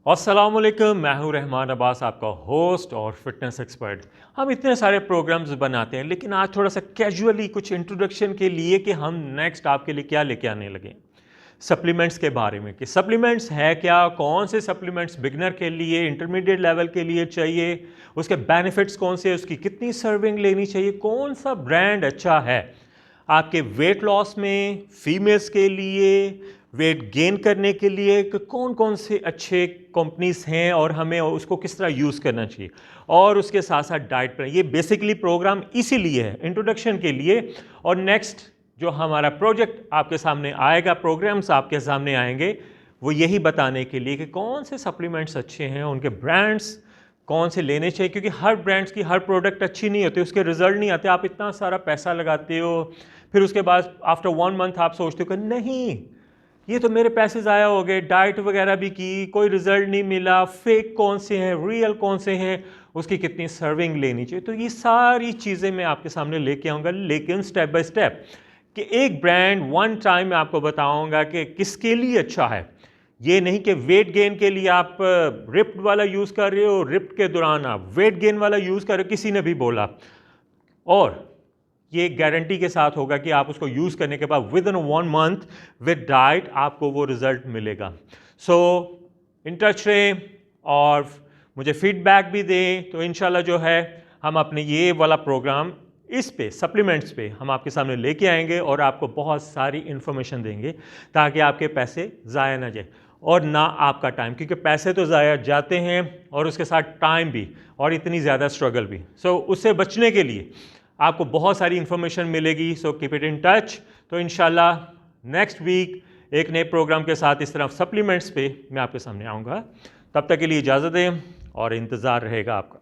अस्सलामुअलैकुम, मैं हूं रहमान अब्बास, आपका होस्ट और फिटनेस एक्सपर्ट। हम इतने सारे प्रोग्राम्स बनाते हैं, लेकिन आज थोड़ा सा कैजुअली कुछ इंट्रोडक्शन के लिए कि हम नेक्स्ट आपके लिए क्या लेके आने लगे सप्लीमेंट्स के बारे में, कि सप्लीमेंट्स है क्या, कौन से सप्लीमेंट्स बिगनर के लिए, इंटरमीडिएट लेवल के लिए चाहिए, उसके बेनिफिट्स कौन से, उसकी कितनी सर्विंग लेनी चाहिए, कौन सा ब्रांड अच्छा है आपके वेट लॉस में, फीमेल्स के लिए, वेट गेन करने के लिए, कि कौन कौन से अच्छे कंपनीज हैं और हमें उसको किस तरह यूज़ करना चाहिए, और उसके साथ साथ डाइट पर। ये बेसिकली प्रोग्राम इसीलिए है, इंट्रोडक्शन के लिए। और नेक्स्ट जो हमारा प्रोजेक्ट आपके सामने आएगा, प्रोग्राम्स आपके सामने आएंगे, वो यही बताने के लिए कि कौन से सप्लीमेंट्स अच्छे हैं, उनके ब्रांड्स कौन से लेने चाहिए, क्योंकि हर ब्रांड्स की हर प्रोडक्ट अच्छी नहीं होती, उसके रिजल्ट नहीं आते। आप इतना सारा पैसा लगाते हो, फिर उसके बाद आफ्टर 1 मंथ आप सोचते हो कि नहीं, ये तो मेरे पैसे ज़ाया हो गए, डाइट वगैरह भी की, कोई रिजल्ट नहीं मिला, फेक कौन से हैं, रियल कौन से हैं, उसकी कितनी सर्विंग लेनी चाहिए। तो ये सारी चीज़ें मैं आपके सामने लेके आऊँगा, लेकिन स्टेप बाय स्टेप, कि एक ब्रांड वन टाइम में आपको बताऊँगा कि किसके लिए अच्छा है। ये नहीं कि वेट गेन के लिए आप रिप्ड वाला यूज़ कर रहे हो, रिप्ड के दौरान आप वेट गेन वाला यूज़ कर रहे हो, किसी ने भी बोला। और ये गारंटी के साथ होगा कि आप उसको यूज़ करने के बाद with in 1 month with diet आपको वो रिजल्ट मिलेगा। सो इन टच रहें और मुझे फीडबैक भी दें, तो इंशाल्लाह जो है हम अपने ये वाला प्रोग्राम इस पे सप्लीमेंट्स पे हम आपके सामने लेके आएंगे और आपको बहुत सारी इन्फॉर्मेशन देंगे, ताकि आपके पैसे ज़ाया ना जाए और ना आपका टाइम, क्योंकि पैसे तो ज़ाया जाते हैं और उसके साथ टाइम भी, और इतनी ज़्यादा स्ट्रगल भी। सो उससे बचने के लिए आपको बहुत सारी इन्फॉर्मेशन मिलेगी। So keep it in touch. तो इंशाल्लाह नेक्स्ट वीक एक नए प्रोग्राम के साथ इस तरह सप्लीमेंट्स पे मैं आपके सामने आऊँगा। तब तक के लिए इजाज़त दें और इंतज़ार रहेगा आपका।